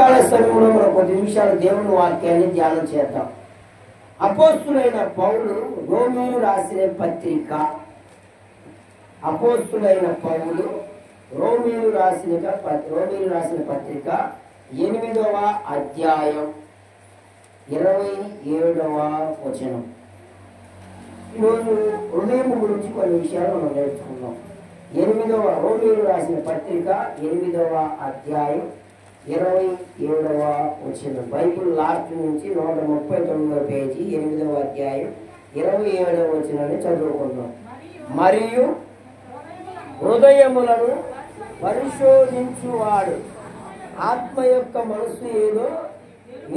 ఉదయకాల సమయంలో మనం కొద్ది నిమిషాలు దేవుని వాక్యాన్ని ధ్యానం చేద్దాం. అపోస్తులైన పౌలు రోమీయులకు రాసిన పత్రిక, అపోస్తులైన పౌలు రోమీయులకు రాసిన పత్రిక 8వ అధ్యాయం 27వ వచనం. ఈరోజు హృదయం గురించి కొన్ని విషయాలు మనం నేర్చుకుందాం. రోమీయులకు రాసిన పత్రిక 8వ అధ్యాయం 27వ వచనం. బైబిల్ లాస్ట్ నుంచి 139వ పేజీ 8వ అధ్యాయం 27వ వచనాన్ని చదువుకుందాం. మరియు హృదయములను పరిశోధించువాడు ఆత్మ యొక్క మనస్సు ఏదో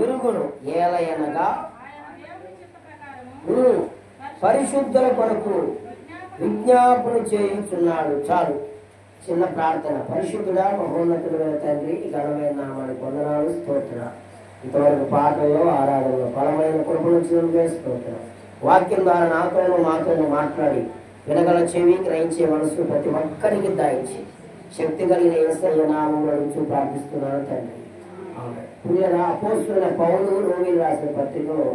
ఎరుగును, ఏలయనగా పరిశుద్ధుల కొరకు విజ్ఞాపన చేయుచున్నాడు. చాలు, చిన్న ప్రార్థన. పరిశుద్ధుడా, మహోన్నతుడైన తండ్రి, ఘనమైన నామానికి వందనాలు, స్తోత్రం. ఇంతవరకు పాటల్లో, ఆరాధనలో బలమైన కృపణించినందుకే స్తోత్రం. వాక్యం ద్వారా నాతోనూ మాతోనూ మాట్లాడి వినగల చెవి, గ్రహించే మనసు ప్రతి ఒక్కరికి దాయించి శక్తి కలిగిన యేసయ్య నామములో నుంచి ప్రార్థిస్తున్నాను తండ్రి. పిల్లల అపోస్తులైన పౌలు రోమీయులకు రాసిన పత్రికలో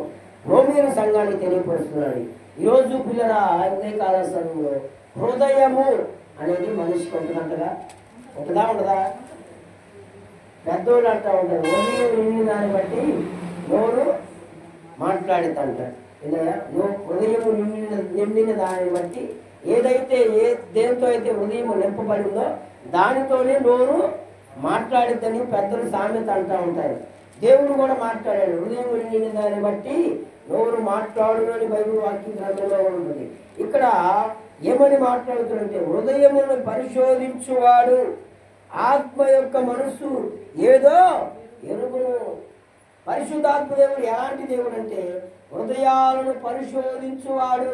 రోమీయుల సంఘాన్ని తెలియపరుస్తున్నాడు. ఈరోజు పిల్లల ఉదయకాల సమయంలో హృదయము అనేది మనిషికి ఉంటుందంటగా, ఉంటుందా? పెద్దోళ్ళు అంటూ ఉంటారు, హృదయం నిండిన దాన్ని బట్టి నోరు మాట్లాడుతుంటారు. హృదయము నిండిన దాన్ని బట్టి ఏదైతే దేంతో అయితే హృదయం నింపబడిందో దానితోనే నోరు మాట్లాడిద్దని పెద్దలు సామెత అంటూ ఉంటారు. దేవుడు కూడా మాట్లాడాడు, హృదయం నిండిన దాన్ని బట్టి నోరు మాట్లాడు అని బైబిల్ వాక్య గ్రంథంలో ఉంటుంది. ఇక్కడ ఏమని మాట్లాడుతుందంటే, హృదయమును పరిశోధించువాడు ఆత్మ యొక్క మనస్సు ఏదో ఎరుగును. పరిశుద్ధాత్మ దేవుడు ఎలాంటి దేవుడు అంటే, హృదయాలను పరిశోధించువాడు.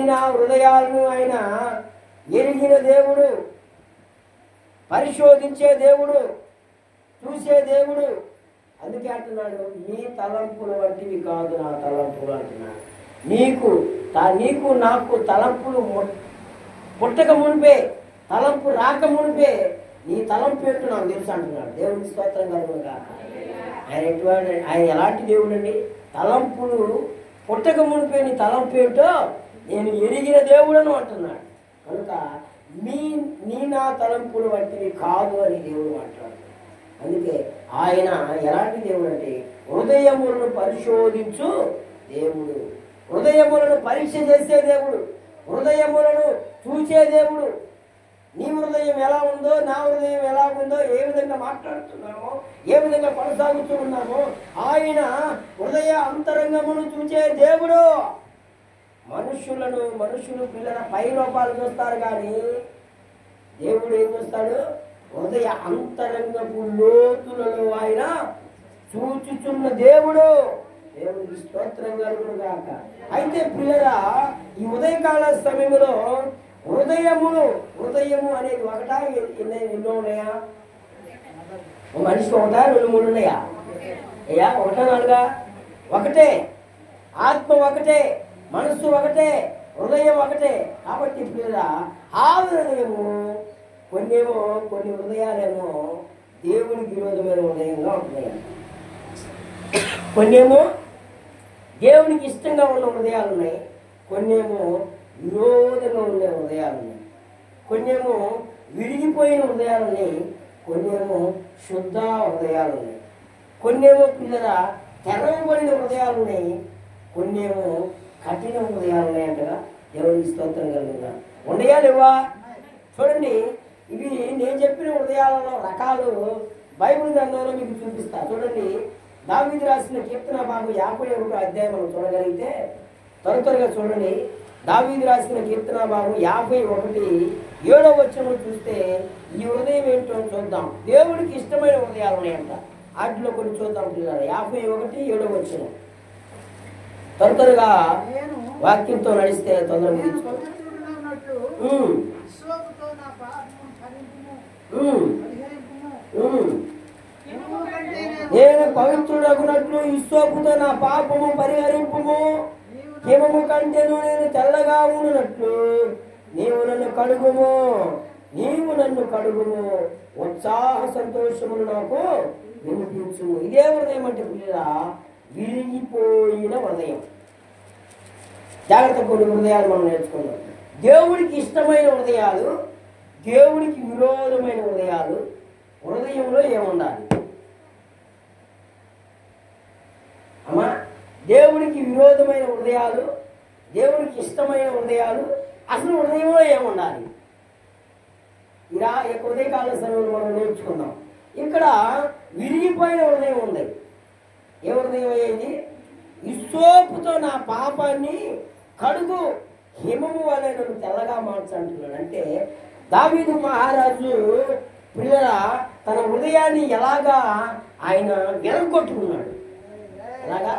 నా హృదయాలను ఆయన ఎరిగిన దేవుడు, పరిశోధించే దేవుడు, చూసే దేవుడు. అందుకే అంటున్నాడు, నీ తలంపుల వంటివి కాదు నా తలంపులు అంటున్నాడు. నీకు నాకు తలంపులు పుట్టక మునిపే, తలంపు రాక మునిపే నీ తలంపు ఏంటో నాకు తెలుసు అంటున్నాడు. దేవుడికి స్తోత్రం కలుగునుగా. ఆయన ఎలాంటి దేవుడు అండి? తలంపులు పుట్టక మునిపే నీ తలంపు ఏంటో నేను ఎరిగిన దేవుడను అంటున్నాడు. కనుక నా తలంపులు వంటివి కాదు అని దేవుడు మాట్లాడు. అందుకే ఆయన ఎలాంటి దేవుడు అంటే, హృదయములను పరిశోధించు దేవుడు, హృదయములను పరీక్ష చేసే దేవుడు, హృదయములను చూసే దేవుడు. నీ హృదయం ఎలా ఉందో, నా హృదయం ఎలా ఉందో, ఏ విధంగా మాట్లాడుతున్నామో, ఏ విధంగా కొనసాగుతూ ఉన్నామో ఆయన హృదయ అంతరంగమును చూసే దేవుడు. మనుషులు పిల్లల పై లోపాలు చూస్తారు, కానీ దేవుడు ఏం చూస్తాడు? హృదయ అంతరంగపు లోతులలో ఆయన చూచుచున్న దేవుడు. దేవుడికి స్తోత్రం కలుగును గాక. అయితే పిల్లల ఈ ఉదయకాల సమయంలో హృదయము అనేది ఒకటా ఎన్నో ఉన్నాయా? మనిషికి ఒకటా, 2, 3 ఉన్నాయా? అయ్యా, ఒకటా, 4? ఒకటే. ఆత్మ ఒకటే, మనస్సు ఒకటే, హృదయం ఒకటే. కాబట్టి పిల్లల ఆ హృదయము కొన్ని హృదయాలేమో దేవునికి విరోధమైన హృదయంగా ఉంటున్నాయి, కొన్నేమో దేవునికి ఇష్టంగా ఉన్న హృదయాలు ఉన్నాయి, కొన్నేమో విరోధంగా ఉండే హృదయాలు ఉన్నాయి, కొన్నేమో విరిగిపోయిన హృదయాలు ఉన్నాయి, కొన్నేమో శుద్ధ హృదయాలు ఉన్నాయి, కొన్నేమో పిల్లల తెరవబడిన హృదయాలు ఉన్నాయి, కొన్నేమో కఠిన హృదయాలు ఉన్నాయంటగా. దేవునికి స్తోత్రం కలుగుగా. ఉండయా లేవా? చూడండి, ఇవి నేను చెప్పిన హృదయాలలో రకాలు బైబిల్ గ్రంథంలో మీకు చూపిస్తా. చూడండి, దావీదు రాసిన కీర్తన భాగం 51వ అధ్యాయం మనం చూడగలిగితే త్వరగా చూడండి. దావీదు రాసిన కీర్తన భాగం 51:7వ వచనం చూస్తే ఈ హృదయం ఏంటో చూద్దాం. దేవుడికి ఇష్టమైన హృదయాలు ఉన్నాయంట. వాటిలో కొన్ని చూద్దాం పిల్లలు. 51:7వ వచనం త్వరగా వాక్యంతో నడిస్తే తొందరగా నేను పవిత్రుడగునట్లు ఇస్సోపుతో నా పాపము పరిహరింపుము, హిమము కంటేను నేను తెల్లగా ఉండునట్లు నీవు నన్ను కడుగుము, ఉత్సాహ సంతోషములు నాకు వినిపించుము. ఇదే హృదయం అంటే పిల్లల విరిగిపోయిన హృదయం. జాగ్రత్త, కొన్ని హృదయాలు మనం నేర్చుకున్నాం. దేవుడికి ఇష్టమైన హృదయాలు, దేవుడికి విరోధమైన హృదయాలు. హృదయంలో ఏముండాలి అమ్మా? దేవుడికి విరోధమైన హృదయాలు, దేవుడికి ఇష్టమైన హృదయాలు. అసలు హృదయంలో ఏముండాలి? ఇలా ఉదయకాల సమయంలో మనం నేర్చుకుందాం. ఇక్కడ విరిగిపోయిన హృదయం ఉంది. ఏ హృదయం అయ్యేది? ఇస్సోపుతో నా పాపాన్ని కడుగు, హిమము వలె నన్ను తెల్లగా మార్చంటున్నాడు. అంటే దావీదు మహారాజు పిల్లల తన హృదయాన్ని ఎలాగా ఆయన విరగొట్టుకున్నాడు, ఎలాగా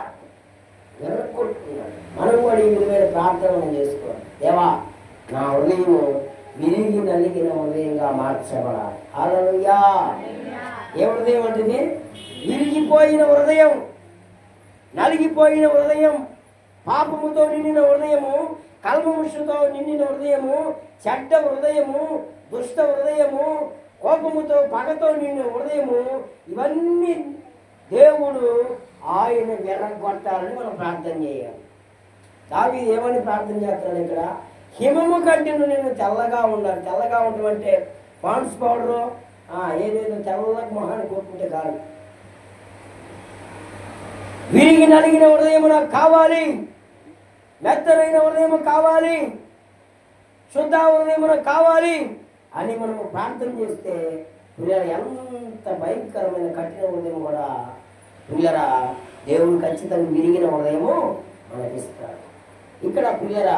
విరగొట్టుకున్నాడు. మనం కూడా ఈ విధమైన ప్రార్థన చేసుకోవాలి. దేవా, నా హృదయము విరిగి నలిగిన హృదయంగా మార్చబడాలి. హల్లెలూయా. ఏ హృదయం అంటే? విరిగిపోయిన హృదయం, నలిగిపోయిన హృదయం, పాపముతో నిండిన హృదయము, కల్మముషుతో నిండిన హృదయము, చెడ్డ హృదయము, దుష్ట హృదయము, కోపముతో పగతో నిండిన హృదయము. ఇవన్నీ దేవుడు ఆయన విరగొట్టాలని మనం ప్రార్థన చేయాలి. దావీదు ఏమని ప్రార్థన చేస్తాడు ఇక్కడ? హిమము కంటే నేను తెల్లగా ఉండాలి. తెల్లగా ఉండడం అంటే పాండ్స్ పౌడరు ఏదేదో తెల్లగా మొహాన్ని కొట్టుకుంటే కాదు. విరిగి నలిగిన హృదయం నాకు కావాలి, మెత్తనైన హృదయం కావాలి, శుద్ధ హృదయం నాకు కావాలి అని మనము ప్రార్థన చేస్తే పిల్లల ఎంత భయంకరమైన కఠిన హృదయం కూడా పిల్లల దేవుడు ఖచ్చితంగా విరిగిన హృదయము మనకిస్తాడు. ఇక్కడ పిల్లల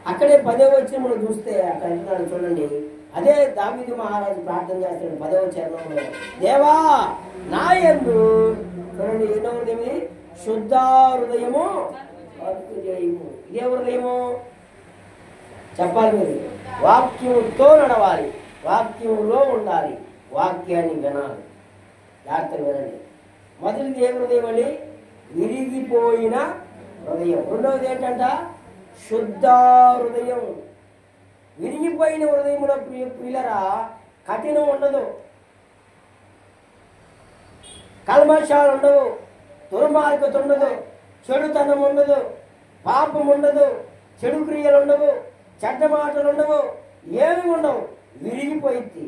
అక్కడే 10వ వచనంలో చూస్తే అక్కడ అంటున్నాడు చూడండి. అదే దావీదు మహారాజు ప్రార్థన చేస్తాడు 10వ చరణంలో. దేవా, నా యందు చూడండి ఎన్నో హృదయం, శుద్ధ హృదయము చేయము. ఇదే హృదయము చెప్పాలి మీరు. వాక్యముతో నడవాలి, వాక్యములో ఉండాలి, వాక్యాన్ని వినాలి. జాగ్రత్తగా వినండి. మొదటిది ఏ హృదయం అండి? విరిగిపోయిన హృదయం. రెండవది ఏంటంట? శుద్ధ హృదయం. విరిగిపోయిన హృదయంలో ప్రియులరా కఠినం ఉండదు, కల్మషాలు ఉండవు, దుర్మార్గత ఉండదు, చెడుతనం ఉండదు, పాపం ఉండదు, చెడు క్రియలు ఉండవు, చెడ్డ మాటలు ఉండవు, ఏమి ఉండవు. విరిగిపోయింది.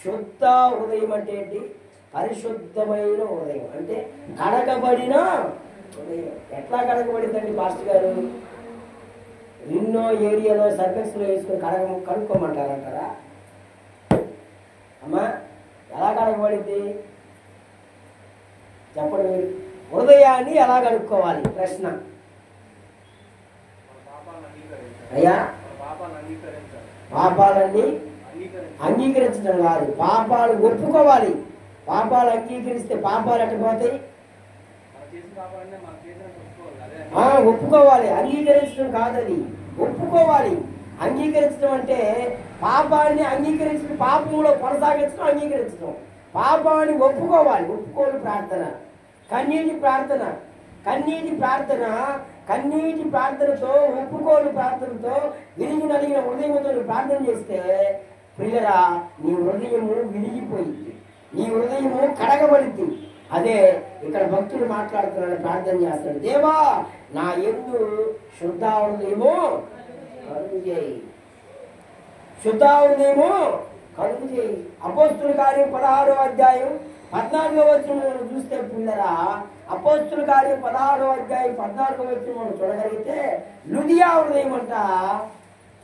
శుద్ధ హృదయం అంటే ఏంటి? పరిశుద్ధమైన హృదయం అంటే కడగబడిన హృదయం. ఎట్లా కడగబడిందండి పాస్టర్ గారు? ఎన్నో ఏరియాలో సర్ఫెక్స్లో వేసుకొని కడుక్కోమంటారంటారా అమ్మా? ఎలా కడగబడింది చెప్పండి మీరు. హృదయాన్ని ఎలా కడుక్కోవాలి? ప్రశ్న. అయ్యా, పాపాలన్నీ అంగీకరించడం కాదు, పాపాలు ఒప్పుకోవాలి. పాపాలు అంగీకరిస్తే పాపాలు ఎట్ట పోతాయి? ఒప్పుకోవాలి. అంగీకరించడం కాదది, ఒప్పుకోవాలి. అంగీకరించడం అంటే పాపాన్ని అంగీకరించడం, పాపంలో కొనసాగించడం అంగీకరించడం. పాపాన్ని ఒప్పుకోవాలి. ఒప్పుకోలు ప్రార్థన, కన్నీటి ప్రార్థన, కన్నీటి ప్రార్థన, కన్నీటి ప్రార్థనతో, ఒప్పుకోలు ప్రార్థనతో, విరిగి నలిగిన హృదయంతో ప్రార్థన చేస్తే ప్రియులరా నీ హృదయము విరిగిపోయింది, నీ హృదయము కడగబడింది. అదే ఇక్కడ భక్తుడు మాట్లాడుతున్నాడు, ప్రార్థన చేస్తాడు. దేవా, నా యందు శుద్ధ హృదయము కలుగు చేయి, శుద్ధ హృదయము కలుగు చేయి. అపోస్తుల కార్యం 16వ అధ్యాయం 14వ వచనం చూస్తే పిల్లరా, అపోస్తుల కార్యం 16వ అధ్యాయం 14వ వచనం మనం చూడగలిగితే లుదియా హృదయం అంట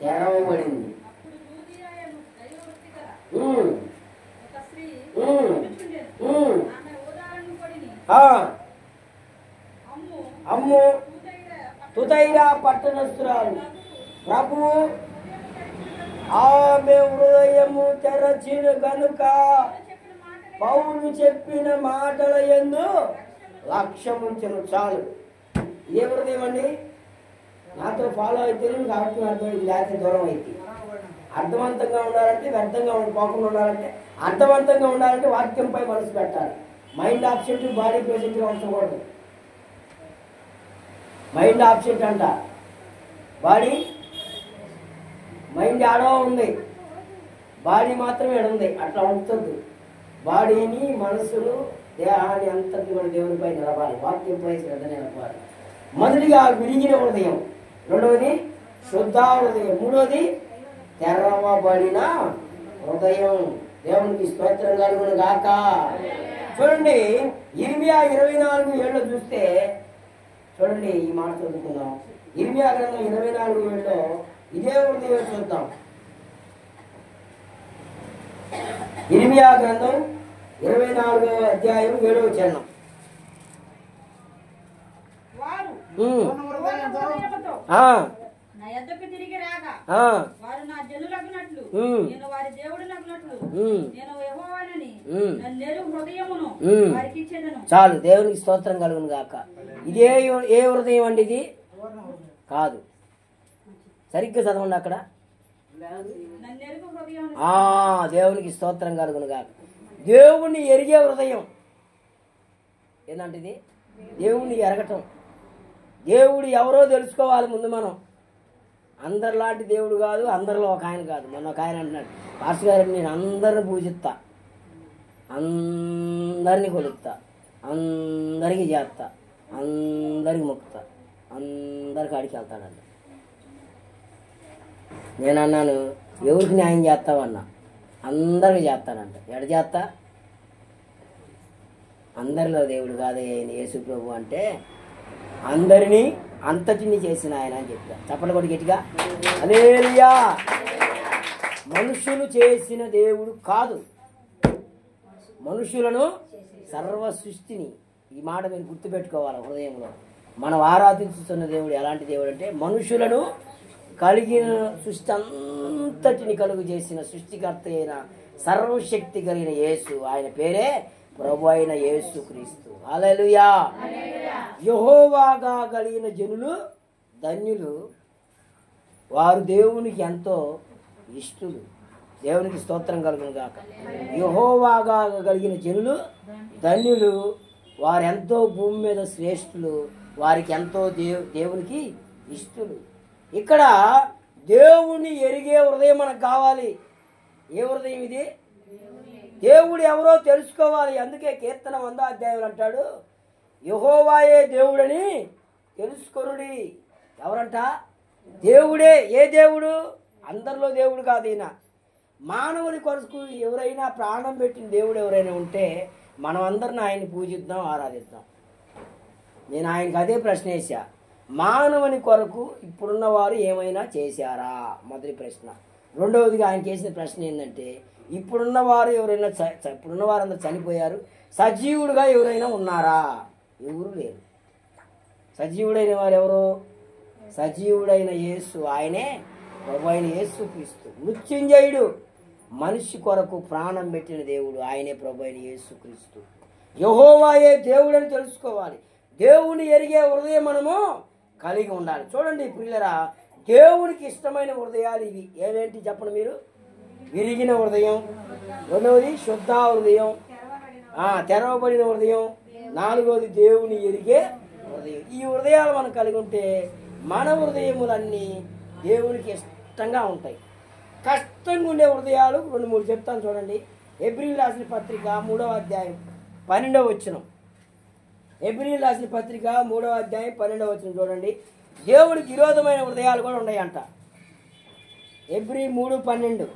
తెరవబడింది. అమ్ము తుతైరా పట్టణస్తురాలు ప్రభు ఆమె హృదయము తెరచిన గనుక పౌలు చెప్పిన మాటల యందు లక్ష్యముంచెను. చాలు. ఏ హృదయం అండి? నాతో ఫాలో అయితే కాబట్టి అర్థమైంది, లేకపోతే దూరం అయితే. అర్థవంతంగా ఉండాలంటే, వ్యర్థంగా పోకుండా ఉండాలంటే, అర్థవంతంగా ఉండాలంటే వాక్యంపై మనసు పెట్టాలి. మైండ్ ఆబ్సెంట్, బాడీ ప్రెసెంట్గా ఉంచకూడదు. మైండ్ ఆబ్సెంట్ అంట, బాడీ మైండ్ ఆడో ఉంది, బాడీ మాత్రమే ఉంది. అట్లా ఉంటుంది. బాడీని మనసును దేహాన్ని అంతటి కూడా దేవునిపై నిలవాలి, వాక్యంపై శ్రద్ధ నిలపాలి. మొదటిగా విరిగిన హృదయం, రెండవది శుద్ధ హృదయం, మూడవది తెరవబడిన హృదయం. దేవునికి స్తోత్రం కలుగును గాక. చూడండి ఇర్మియా 24:7 చూస్తే చూడండి, ఈ మాట చదువుకుందాం. ఇర్మియా గ్రంథం 24:7 ఇదే హృదయం చూద్దాం. ఇర్మియా గ్రంథం 24:7 తిరిగి రాగా వారు నా జనులగునట్లు నేను వారి దేవుడునగునట్లు నేను యెహోవానని నన్నేరు హృదయమును వారికి ఇచ్చేదను. చాలు, దేవునికి స్తోత్రం కలుగును గాక. ఇదే ఏ హృదయం అండి? ఇది కాదు, సరిగ్గా చదవండి అక్కడ. దేవునికి స్తోత్రం కలుగును గాక. దేవుణ్ణి ఎరిగే హృదయం ఏంటంటే ఇది దేవుణ్ణి ఎరగటం. దేవుడు ఎవరో తెలుసుకోవాలి ముందు మనం. అందరిలాంటి దేవుడు కాదు, అందరిలో ఒక ఆయన కాదు. మొన్న ఒక ఆయన అంటున్నాడు, పాస్టర్ గారు నేను అందరిని పూజిస్తా, అందరినీ కొలుపుతా, అందరికీ చేస్తా, అందరికి మొక్కుతా, అందరికి అడిగి వెళ్తాడంట. నేను అన్నాను, ఎవరికి న్యాయం చేస్తావన్నా? అందరికి చేస్తానంట. ఎడ చేస్తా? అందరిలో దేవుడు కాదు యేసు ప్రభు అంటే అందరినీ అంతటిని చేసిన ఆయన అని చెప్పా. చప్పట్లు కొట్టి గట్టిగా హల్లెలూయా. మనుషులు చేసిన దేవుడు కాదు, మనుషులను సర్వ సృష్టిని. ఈ మాట మీరు గుర్తుపెట్టుకోవాలి హృదయంలో. మనం ఆరాధిస్తున్న దేవుడు ఎలాంటి దేవుడు అంటే మనుషులను కలిగిన సృష్టి అంతటిని కలుగు చేసిన సృష్టికర్త అయిన సర్వశక్తి కలిగిన యేసు. ఆయన పేరే ప్రభు అయిన యేసు క్రీస్తు. హల్లెలూయా. యెహోవాగా కలిగిన జనులు ధన్యులు, వారు దేవునికి ఎంతో ఇష్టలు. దేవునికి స్తోత్రం కలుగును గాక. యెహోవాగా కలిగిన జనులు ధన్యులు, వారెంతో భూమి మీద శ్రేష్ఠులు, వారికి ఎంతో దేవునికి ఇష్టలు. ఇక్కడ దేవుణ్ణి ఎరిగే హృదయం మనకు కావాలి. ఏ హృదయం ఇది? దేవుడు ఎవరో తెలుసుకోవాలి. అందుకే కీర్తన 100వ అధ్యాయం అంటాడు, యెహోవాయే దేవుడని తెలుసుకొనుడి. ఎవరంట? దేవుడే. ఏ దేవుడు? అందరిలో దేవుడు కాదు ఈయన. మానవుని కొరకు ఎవరైనా ప్రాణం పెట్టిన దేవుడు ఎవరైనా ఉంటే మనం అందరిని ఆయన్ని పూజిద్దాం, ఆరాధిద్దాం. నేను ఆయనకు అదే ప్రశ్న వేసా, మానవుని కొరకు ఇప్పుడున్న వారు ఏమైనా చేశారా? మొదటి ప్రశ్న. రెండవదిగా ఆయన చేసిన ప్రశ్న ఏంటంటే, ఇప్పుడున్న వారు ఎవరైనా ఇప్పుడున్న వారందరూ చనిపోయారు, సజీవుడుగా ఎవరైనా ఉన్నారా? ఎవరు లేరు. సజీవుడైన వారు ఎవరు? సజీవుడైన యేసు. ఆయనే ప్రభు అయిన యేసు క్రీస్తు. మృత్యుంజయుడు, మనిషి కొరకు ప్రాణం పెట్టిన దేవుడు. ఆయనే ప్రభు అయిన యేసు క్రీస్తు. యెహోవాయే దేవుడని తెలుసుకోవాలి. దేవుని ఎరిగే హృదయం మనము కలిగి ఉండాలి. చూడండి ప్రియులరా, దేవునికి ఇష్టమైన హృదయాలు ఇవి. ఏవేంటి చెప్పండి మీరు? విరిగిన హృదయం, రెండవది శుద్ధ హృదయం, తెరవబడిన హృదయం, నాలుగవది దేవుని ఎరిగే హృదయం. ఈ హృదయాలు మనం కలిగి ఉంటే మన హృదయములన్నీ దేవునికి ఇష్టంగా ఉంటాయి. కష్టంగా ఉండే హృదయాలు 2-3 చెప్తాను చూడండి. హెబ్రీయులకు రాసిన పత్రిక 3వ అధ్యాయం 12వ వచనం. హెబ్రీయులకు రాసిన పత్రిక 3వ అధ్యాయం 12వ వచనం చూడండి. దేవుడికి విరోధమైన హృదయాలు కూడా ఉన్నాయంట. హెబ్రీ 3:12.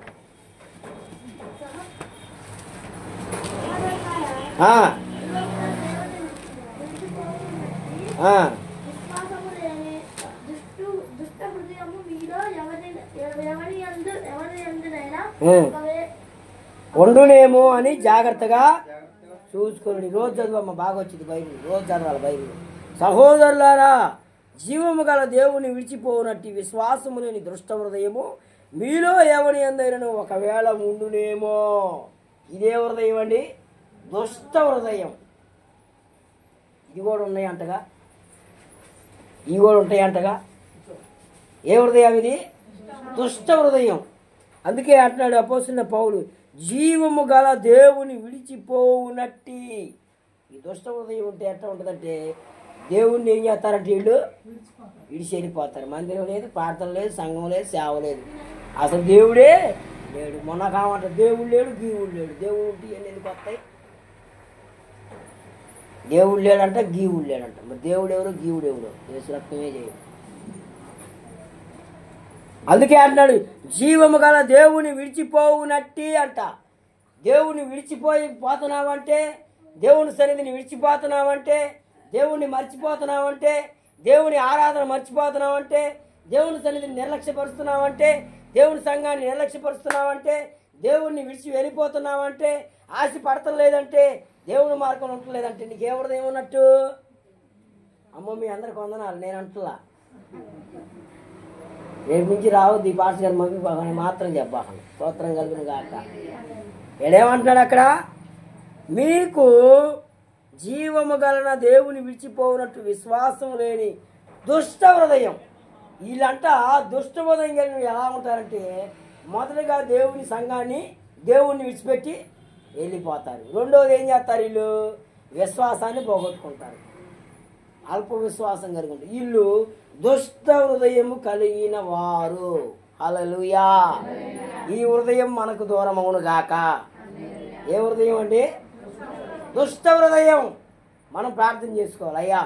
వండునేమో అని జాగ్రత్తగా చూసుకొని రోజు చదువమ్మ. బాగా వచ్చింది బైబిల్, రోజు చదవాలి బైబిల్. సహోదరులారా, జీవము గల దేవుని విడిచిపోనట్టి విశ్వాసము లేని దుష్ట హృదయము మీలో ఎవని అందైనను ఒకవేళ ఉండునేమో. ఇదే హృదయం అండి, దుష్ట హృదయం. ఇది కూడా ఉన్నాయంటగా, ఇవి కూడా ఉంటాయంటగా. ఏ హృదయం ఇది? దుష్ట హృదయం. అందుకే అంటున్నాడు అపోస్తలుడైన పౌలు, జీవము గల దేవుని విడిచిపోవునట్టి. ఈ దుష్ట హృదయం ఉంటే ఎట్లా ఉంటుందంటే, దేవుణ్ణి ఏం చేస్తారంటే వీళ్ళు విడిచి వెళ్ళిపోతారు. మందిరం లేదు, ప్రార్థన లేదు, సంఘం లేదు, సేవ లేదు, అసలు దేవుడే లేడు. మొన్న కామంట దేవుడు లేడు, గీవుడు లేడు. దేవుడు ఉంటే ఎందుకు వస్తాయి? దేవుడు లేడంట, గీవుడు లేడంట. మరి దేవుడు ఎవరు, గీవుడు ఎవరు? యేసు రక్తమే చేయడు. అందుకే అంటున్నాడు, జీవము గల దేవుని విడిచిపోవునట్టి అంట. దేవుని పోతున్నావంటే, దేవుని సన్నిధిని విడిచిపోతున్నావంటే, దేవుణ్ణి మర్చిపోతున్నావంటే, దేవుని ఆరాధన మర్చిపోతున్నావంటే, దేవుని సన్నిధిని నిర్లక్ష్యపరుస్తున్నావంటే, దేవుని సంఘాన్ని నిర్లక్ష్యపరుస్తున్నావంటే, దేవుణ్ణి విడిచి వెళ్ళిపోతున్నావంటే, ఆశ పడతం లేదంటే, దేవుని మార్గం ఉండలేదంటే నీకెవరిది ఏమన్నట్టు? అమ్మ మీ అందరికి వందనాలు, నేను అంటున్నా. రేపు నుంచి రావద్దు ఈ పాస్ గారు మమ్మీ బాగానే మాత్రం చెప్పాను. స్తోత్రం కలిగిన గాక. ఏడేమంటున్నాడు అక్కడ? మీకు జీవము గలన దేవుని విడిచిపోవునట్టు విశ్వాసం లేని దుష్ట హృదయం. వీళ్ళంట దుష్ట హృదయం కలిగిన ఎలా ఉంటారంటే, మొదటగా దేవుని సంఘాన్ని, దేవుణ్ణి విడిచిపెట్టి వెళ్ళిపోతారు. రెండోది ఏం చేస్తారు? వీళ్ళు విశ్వాసాన్ని పోగొట్టుకుంటారు. అల్ప విశ్వాసం కలిగి ఉంటారు. వీళ్ళు దుష్ట హృదయము కలిగిన వారు. హల్లెలూయా. ఈ హృదయం మనకు దూరం అవును గాక. ఏ హృదయం అండి? దుష్ట హృదయం. మనం ప్రార్థన చేసుకోవాలి, అయ్యా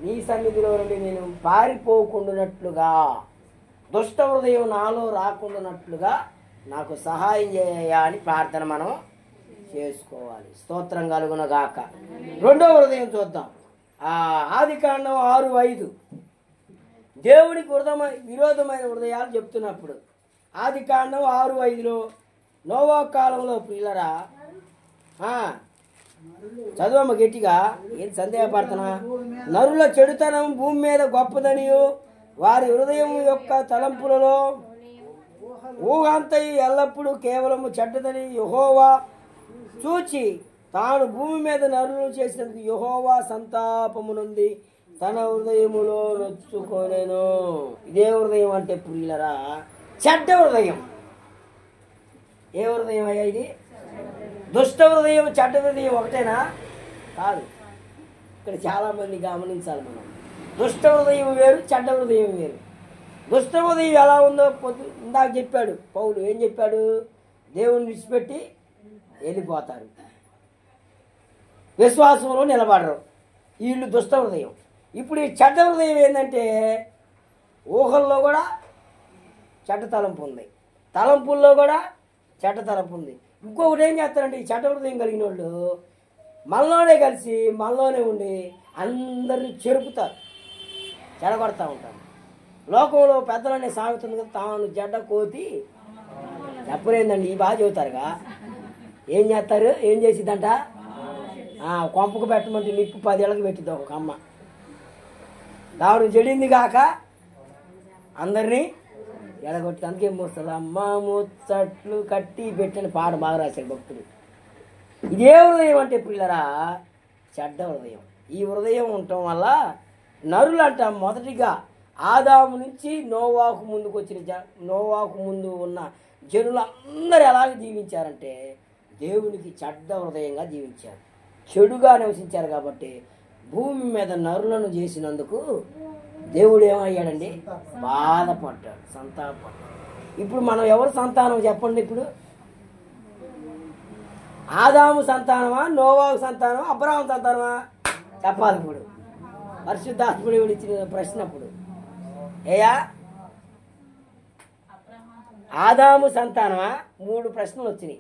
నీ సన్నిధిలో నుండి నేను పారిపోకుండానట్లుగా, దుష్ట హృదయం నాలో రాకుండానట్లుగా నాకు సహాయం చేయ అని ప్రార్థన మనం చేసుకోవాలి. స్తోత్రం కలుగును గాక. రెండో హృదయం చూద్దాం. ఆదికాండం 6:5 దేవునికి విరోధమైన హృదయాలు చెప్తున్నప్పుడు, ఆదికాండం 6:5లో నోవా కాలంలో ప్రియులరా, చదువమ్మ గట్టిగా, ఏం సందేహపడుతున్నా? నరుల చెడుతనం భూమి మీద గొప్పదనియు, వారి హృదయం యొక్క తలంపులలో ఊహంతయు ఎల్లప్పుడూ కేవలము చెడ్డదని యెహోవా చూచి తాను భూమి మీద నరులు చేసినందుకు యెహోవా సంతాపమునుంది తన హృదయములో నొచ్చుకొనెను. ఇదే హృదయం అంటే ప్రియులరా చెడ్డ హృదయం. ఏ హృదయం అయ్యా ఇది? దుష్ట హృదయం, చెడ్డ హృదయం ఒకటేనా? కాదు. ఇక్కడ చాలామంది గమనించాలి మనం. దుష్ట హృదయం వేరు, చెడ్డ హృదయం వేరు. దుష్ట హృదయం ఎలా ఉందో ఇందాక చెప్పాడు పౌలు. ఏం చెప్పాడు? దేవుని విడిచిపెట్టి వెళ్ళిపోతారు, విశ్వాసంలో నిలబడరు. వీళ్ళు దుష్ట హృదయం. ఇప్పుడు ఈ చెడ్డ హృదయం ఏంటంటే, ఊహల్లో కూడా చెడ్డ తలంపు ఉంది, తలంపుల్లో కూడా చెడ్డ తలంపు ఉంది. ఇంకొకటి ఏం చేస్తారంటే, ఈ చెడ్డ హృదయం కలిగిన వాళ్ళు మనలోనే కలిసి మనలోనే ఉండి అందరినీ చెరుపుతారు, చెడగొడతా ఉంటారు. లోకంలో పెద్దలనే సాగుతుంది కదా, తాను జడ్డ కోతి చెప్పలేదండి. ఈ బాగా చెబుతారుగా. ఏం చేస్తారు? ఏం చేసిద్దంట? కొంపకు పెట్టమంటే నిప్పు 10 ఏళ్ళకి పెట్టిద్ది ఒక అమ్మ. దాడు చెడింది కాక అందరినీ ఎడగొట్టి. అందుకే మోస్తారు అమ్మ ముచ్చట్లు కట్టి పెట్టిన పాట బాగా రాశారు భక్తుడు. ఇదే హృదయం అంటే పిల్లరా చెడ్డ హృదయం. ఈ హృదయం ఉండటం వల్ల నరులంట మొదటిగా ఆదాము నుంచి నోవాకు ముందుకు వచ్చిన నోవాకు ముందు ఉన్న జనులందరూ ఎలాగ జీవించారంటే, దేవునికి చెడ్డ హృదయంగా జీవించారు, చెడుగా నివసించారు. కాబట్టి భూమి మీద నరులను చేసినందుకు దేవుడు ఏమయ్యాడండి? బాధపడ్డాడు, సంతాపడ్డాడు. ఇప్పుడు మనం ఎవరు సంతానం చెప్పండి? ఇప్పుడు ఆదాము సంతానమా, నోవాకు సంతానమా, అబ్రహాము సంతానమా? చెప్పాలి. ఇప్పుడు పరిశుద్ధాత్ముడు ఇచ్చిన ప్రశ్న అప్పుడు ఏయా ఆదాము సంతానమా? 3 ప్రశ్నలు వచ్చినాయి.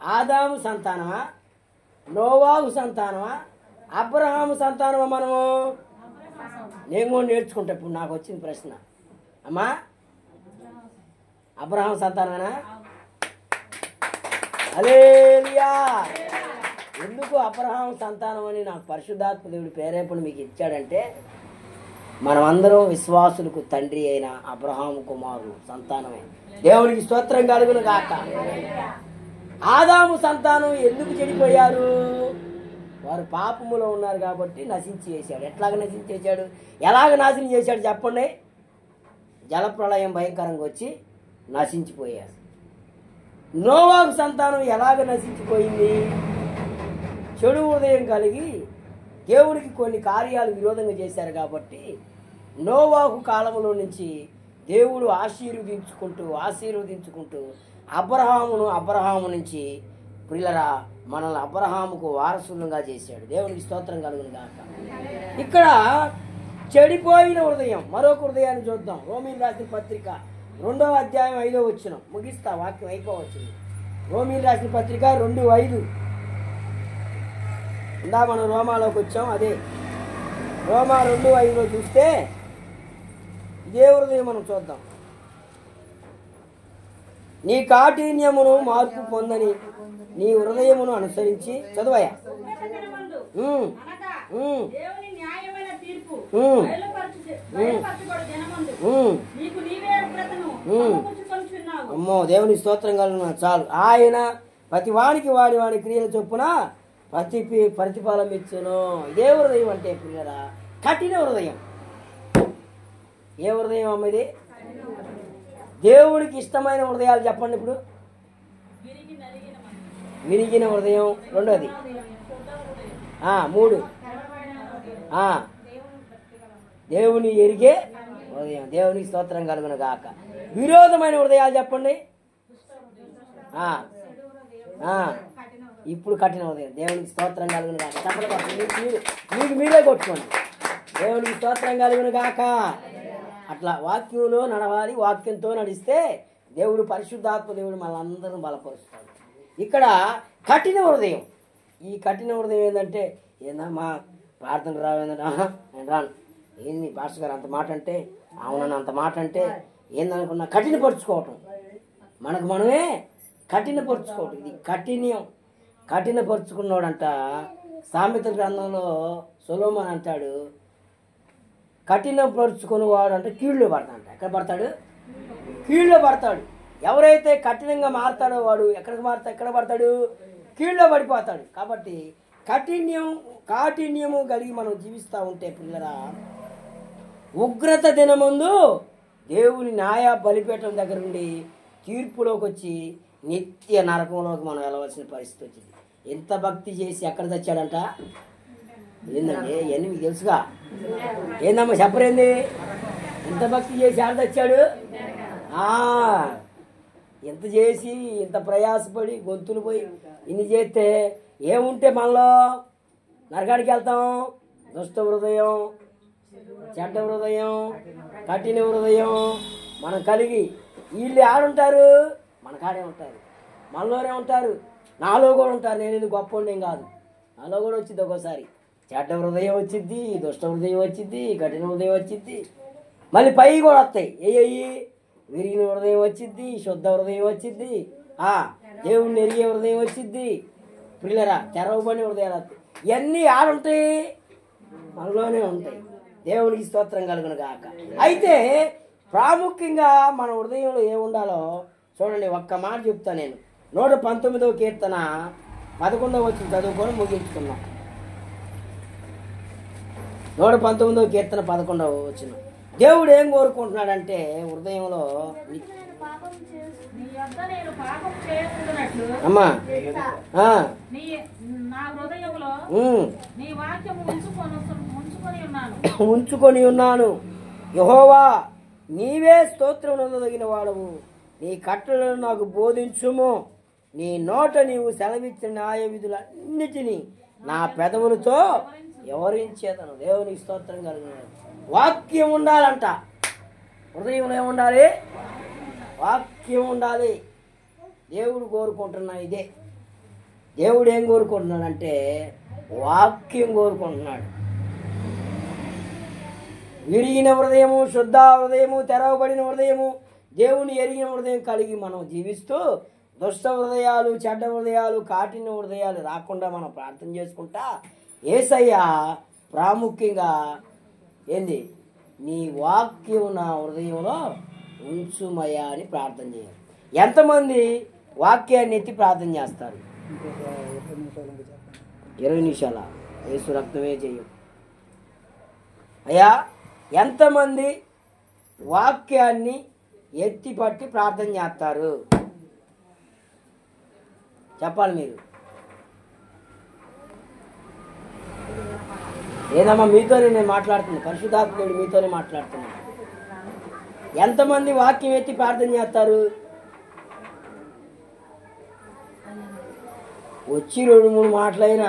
ఆదాము సంతానమా, నోవాకు సంతానమా, అబ్రహాము సంతానమా? మనము నేను కూడా నేర్చుకుంటా. ఇప్పుడు నాకు వచ్చిన ప్రశ్న, అమ్మా అబ్రహాం సంతానమేనా? హల్లెలూయా. ఎందుకు అబ్రహాం సంతానం అని నాకు పరిశుద్ధాత్మ దేవుడు ప్రేరేపణ మీకు ఇచ్చాడంటే, మనమందరం విశ్వాసులకు తండ్రి అయిన అబ్రహాము కుమారుడు సంతానమే. దేవునికి స్తోత్రం కలుగును గాక. ఆదాము సంతానం ఎందుకు చెడిపోయారు? వారు పాపములో ఉన్నారు కాబట్టి నశించి చేశాడు. ఎట్లాగ నశించి చేశాడు? ఎలాగ నాశనం చేశాడు చెప్పండి? జలప్రళయం భయంకరంగా వచ్చి నశించిపోయారు. నోవాకు సంతానం ఎలాగ నశించిపోయింది? చెడు హృదయం కలిగి దేవుడికి కొన్ని కార్యాలు విరోధంగా చేశారు కాబట్టి నోవాకు కాలంలో నుంచి దేవుడు ఆశీర్వదించుకుంటూ అబ్రహాము నుంచి ప్రియులరా మనల్ని అబ్రహాముకు వారసులుగా చేశాడు. దేవునికి స్తోత్రం కలుగును గాక. ఇక్కడ చెడిపోయిన హృదయం, మరొక హృదయాన్ని చూద్దాం. రోమీయులకు రాసిన పత్రిక 2వ అధ్యాయం 5వ వచనం. ముగిస్తా, వాక్యం అయిపోవచ్చింది. రోమీయులకు రాసిన పత్రిక 2:5. ఇందా మనం రోమాలోకి వచ్చాం. అదే రోమా 2:5లో చూస్తే ఇదే హృదయం మనం చూద్దాం. నీ కాఠిన్యమును మార్పు పొందని నీ హృదయమును అనుసరించి చదువయ్యా. అమ్మో, దేవుని స్తోత్రం కలుగును. చాలు. ఆయన ప్రతి వానికి వాడి క్రియల చొప్పున ప్రతిఫలం ఇచ్చును. ఇదే హృదయం అంటే పిల్లరా, కఠిన హృదయం. ఏ హృదయం అమ్మ ఇది? దేవుడికి ఇష్టమైన హృదయాలు చెప్పండి ఇప్పుడు. విరిగిన హృదయం రెండోది. 3 దేవుని ఎరిగే హృదయం. దేవునికి స్తోత్రం కలుగును గాక. విరోధమైన హృదయాలు చెప్పండి. ఇప్పుడు కఠిన హృదయం. దేవునికి స్తోత్రం కలుగును గాక. చెప్పండి, మీరే కొట్టుకోండి. దేవునికి స్తోత్రం కలుగును గాక. అట్లా వాక్యంలో నడవాలి. వాక్యంతో నడిస్తే దేవుడు, పరిశుద్ధాత్మ దేవుడు మనందరం బలపరుస్తాడు. ఇక్కడ కఠిన హృదయం. ఈ కఠిన హృదయం ఏంటంటే, ఏందమ్మా ప్రార్థనకు రావేందంటే, నేను రాను. ఏంది పాస్టర్ గారు అంత మాట అంటే, అవునని అంత మాట అంటే ఏందనుకున్నా, కఠినపరుచుకోవటం. మనకు మనమే కఠినపరుచుకోవటం. ఇది కఠినపరుచుకున్నాడంట. సామెతల గ్రంథంలో సొలొమోను అంటాడు, కఠినపరుచుకుని వాడు అంటే కీళ్ళలో పడతాడంట. ఎక్కడ పడతాడు? కీళ్ళలో పడతాడు. ఎవరైతే కఠినంగా మారతాడో వాడు ఎక్కడ పడతాడు? కీళ్ళలో పడిపోతాడు. కాబట్టి కాఠిన్యము కలిగి మనం జీవిస్తూ ఉంటే పిల్లరా, ఉగ్రత దినమందు దేవుని న్యాయ బలిపీఠం దగ్గర నుండి తీర్పులోకి వచ్చి నిత్య నరకంలోకి మనం వెళ్ళవలసిన పరిస్థితి వచ్చింది. ఎంత భక్తి చేసి ఎక్కడ తెచ్చాడంట? ఏందండి ఇవన్నీ మీకు తెలుసుగా? ఏందమ్మా చెప్పరేంది? ఎంత భక్తి చేసి ఆడ తెచ్చాడు? ఎంత చేసి, ఇంత ప్రయాసపడి గొంతులు పోయి ఇన్ని చేస్తే ఏముంటే మనలో నరకానికి వెళ్తాం? దుష్ట హృదయం, చెడ్డ హృదయం, కఠిన హృదయం మనం కలిగి. వీళ్ళు ఆడుంటారు, మన కాడే ఉంటారు, మనలోనే ఉంటారు, నాలో కూడా ఉంటారు. నేను ఇది గొప్ప కాదు, నాలో కూడా వచ్చింది ఒక్కోసారి. చెడ్డ హృదయం వచ్చిద్ది, దుష్ట హృదయం వచ్చిద్ది, కఠిన హృదయం వచ్చిద్ది. మళ్ళీ పై కూడా వస్తాయి. విరిగిన హృదయం వచ్చిద్ది, శుద్ధ హృదయం వచ్చిద్ది, దేవుణ్ణి ఎరిగే హృదయం వచ్చిద్ది. పిల్లరా, తెరవబడిన హృదయాలు వస్తాయి. ఇవన్నీ ఆడుంటాయి, మనలోనే ఉంటాయి. దేవునికి స్తోత్రం కలుగును గాక. అయితే ప్రాముఖ్యంగా మన హృదయంలో ఏముండాలో చూడండి. ఒక్క మాట చెప్తా నేను. 119వ కీర్తన 11వ వచనం చదువుకొని ముగించుకున్నాం. 119వ కీర్తన 11వ వచనం. దేవుడు ఏం కోరుకుంటున్నాడంటే హృదయంలో, అమ్మా ఉంచుకొని ఉన్నాను. యెహోవా, నీవే స్తోత్రం నొందదగిన వాడవు. నీ కట్టలను నాకు బోధించుము. నీ నోట నీవు సెలవిచ్చిన న్యాయ విధులన్నిటినీ నా పెదవులతో వివరించేదను. దేవునికి స్తోత్రం కలుగును. వాక్యం ఉండాలంట. హృదయంలో ఏముండాలి? వాక్యం ఉండాలి. దేవుడు కోరుకుంటున్నా ఇదే. దేవుడు ఏం కోరుకుంటున్నాడంటే వాక్యం కోరుకుంటున్నాడు. విరిగిన హృదయము, శుద్ధ హృదయము, తెరవబడిన హృదయము, దేవుని ఎరిగిన హృదయం కలిగి మనం జీవిస్తూ దుష్ట హృదయాలు, చెడ్డ హృదయాలు, కాఠిన హృదయాలు రాకుండా మనం ప్రార్థన చేసుకుంటా యేసయ్య ప్రాముఖ్యంగా ఏంది? నీ వాక్యం నా హృదయంలో ఉంచుమయ్యా అని ప్రార్థన చేయాలి. ఎంతమంది వాక్యాన్ని ఎత్తి ప్రార్థన చేస్తారు? 20 నిమిషాల యేసు రక్తమే చేయం. అయ్యా, ఎంతమంది వాక్యాన్ని ఎత్తి పట్టి ప్రార్థన చేస్తారు? చెప్పాలి మీరు. ఏదమ్మా మీతోనే నేను మాట్లాడుతున్నాను, పరిశుద్ధాత్ముడు మీతోనే మాట్లాడుతున్నాను. ఎంతమంది వాక్యం ఎత్తి ప్రార్థన చేస్తారు? వచ్చి 2-3 మాటలైనా